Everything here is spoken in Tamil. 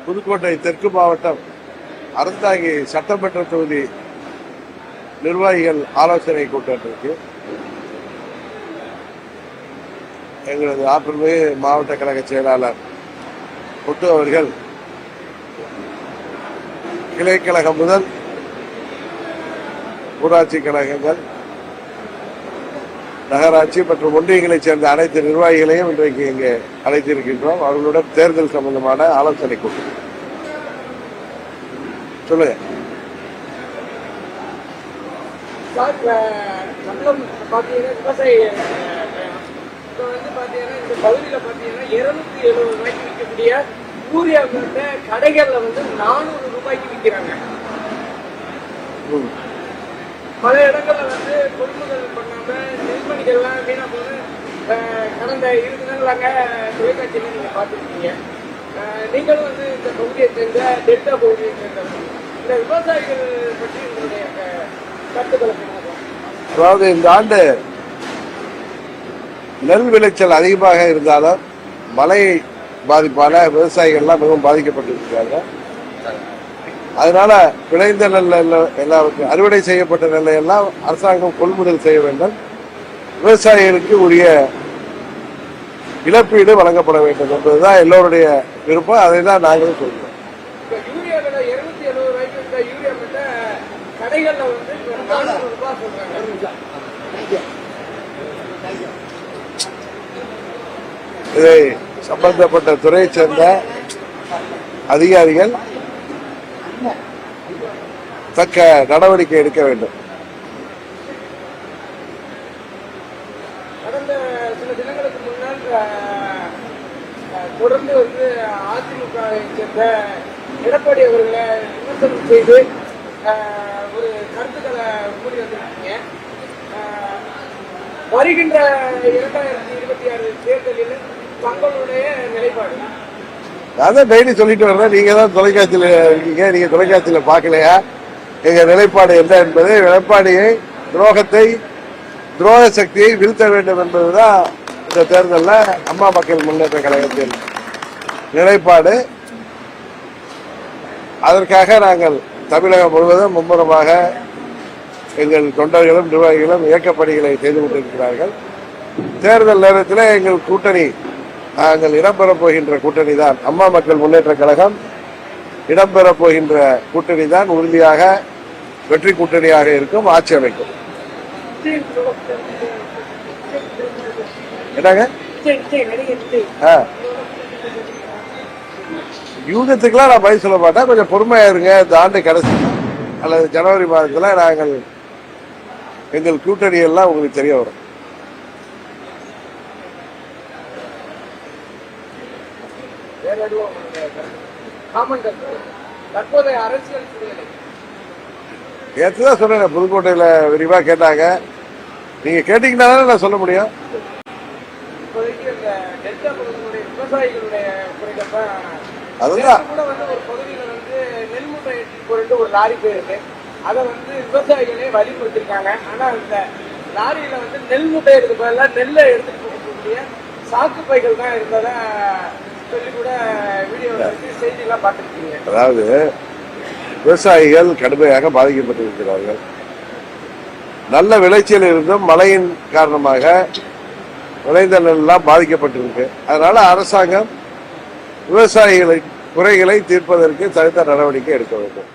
புதுக்கோட்டை தெற்கு மாவட்டம் அறந்தாங்கி சட்டமன்ற தொகுதி நிர்வாகிகள் ஆலோசனை கூட்டத்திற்கு எங்களது ஆற்றல்மிகு மாவட்ட கழக செயலாளர் முத்து அவர்கள் கிளைக்கழகம் முதல் ஊராட்சி கழகங்கள், நகராட்சி மற்றும் ஒன்றியங்களைச் சேர்ந்த அனைத்து நிர்வாகிகளையும் இன்றைக்கு இங்கே அழைத்திருக்கின்றோம். அவர்களுடன் தேர்தல் சம்பந்தமான ஆலோசனை கூட்டம். சொல்லுங்க. கடைகள்ல வந்து 400 ரூபாய்க்கு விற்கிறாங்க. பல இடங்கள்ல வந்து கொள்முதல் பண்ணாம நெல்மணிகள்லாம் வீணா போது கடந்த 20 தினங்களாக தொலைக்காட்சியில நீங்க பார்த்துருக்கீங்க. நீங்களும் வந்து இந்த பகுதியை சேர்ந்த டெல்டா பகுதியை சேர்ந்தவங்க. இந்த விவசாயிகள் பற்றி உங்களுடைய கருத்துக்களை சொல்லுங்க. அதாவது இந்த ஆண்டு நெல் விளைச்சல் அதிகமாக இருந்தாலும் மழை பாதிப்பான விவசாயிகள்லாம் மிகவும் பாதிக்கப்பட்டிருக்கிறார்கள். அதனால விளைந்த நெல் எல்லாருக்கும் அறுவடை செய்யப்பட்ட நெல்லை எல்லாம் அரசாங்கம் கொள்முதல் செய்ய வேண்டும். விவசாயிகளுக்கு உரிய இழப்பீடு வழங்கப்பட வேண்டும் என்பதுதான் எல்லோருடைய விருப்பம். அதை தான் நாங்களும் சொல்றோம். இதை சம்பந்தப்பட்ட துறையை சேர்ந்த அதிகாரிகள் தக்க நடவடிக்கை எடுக்க வேண்டும். கடந்த சில தினங்களுக்கு முன்னால் தொடர்ந்து வந்து அதிமுகவை சேர்ந்த எடப்பாடி அவர்களை விமர்சனம் செய்து ஒரு கருத்துக்களை கூறி வந்திருக்கீங்க. வருகின்ற 2026 தேர்தலில் தங்களுடைய நிலைப்பாடு? அதான் டெய்லி சொல்லிட்டு வர்றேன். நீங்க தான் தொலைக்காட்சியில இருக்கீங்க. நீங்க தொலைக்காட்சியில பாக்கலையா எங்க நிலைப்பாடு என்ன என்பது? எடப்பாடியை துரோக சக்தியை வீழ்த்த வேண்டும் என்பதுதான் இந்த தேர்தலில் அம்மா மக்கள் முன்னேற்ற கழகத்தின் நிலைப்பாடு. அதற்காக நாங்கள் தமிழகம் முழுவதும் மும்முரமாக எங்கள் தொண்டர்களும் நிர்வாகிகளும் இயக்கப்பணிகளை செய்து கொண்டிருக்கிறார்கள். தேர்தல் நேரத்தில் எங்கள் கூட்டணி, நாங்கள் இடம்பெறப் போகின்ற கூட்டணி தான் அம்மா மக்கள் முன்னேற்ற கழகம். இடம்பெறப் போகின்ற கூட்டணி தான் உறுதியாக வெற்றி கூட்டணியாக இருக்கும், ஆட்சி அமைக்கும். என்னங்க யூகத்துக்கெல்லாம் நான் பதில் சொல்ல மாட்டேன். கொஞ்சம் பொறுமையா இருங்க. இந்த ஆண்டு கடைசி அல்லது ஜனவரி மாதத்துல நாங்கள் எங்கள் கூட்டணி எல்லாம் உங்களுக்கு தெரிய வரும். ஏற்றுதான் சொன்னேன். புதுக்கோட்டையில விரிவா கேட்டாங்க. நீங்க கேட்டீங்கன்னா நான் சொல்ல முடியும். அதுதான் ஒரு பகுதியில வந்து நெல் மூட்டை போட்டு ஒரு லாரி போயிருக்கு. அதை வந்து விவசாயிகளே வலியுறுத்திருக்காங்க. ஆனா இந்த லாரியில வந்து நெல் மூட்டை எடுத்து போகல, நெல்லை எடுத்துட்டு போகக்கூடிய சாக்கு பைகள் தான் இருந்ததா சொல்லி கூட வீடியோ செய்தி எல்லாம் பார்த்துருக்கீங்க. அதாவது விவசாயிகள் கடுமையாக பாதிக்கப்பட்டிருக்கிறார்கள். நல்ல விளைச்சல் இருந்தும் மழையின் காரணமாக விளைந்த நெல் எல்லாம் பாதிக்கப்பட்டிருக்கு. அதனால அரசாங்கம் விவசாயிகளை குறைகளை தீர்ப்பதற்கு தகுந்த நடவடிக்கை எடுக்க வேண்டும்.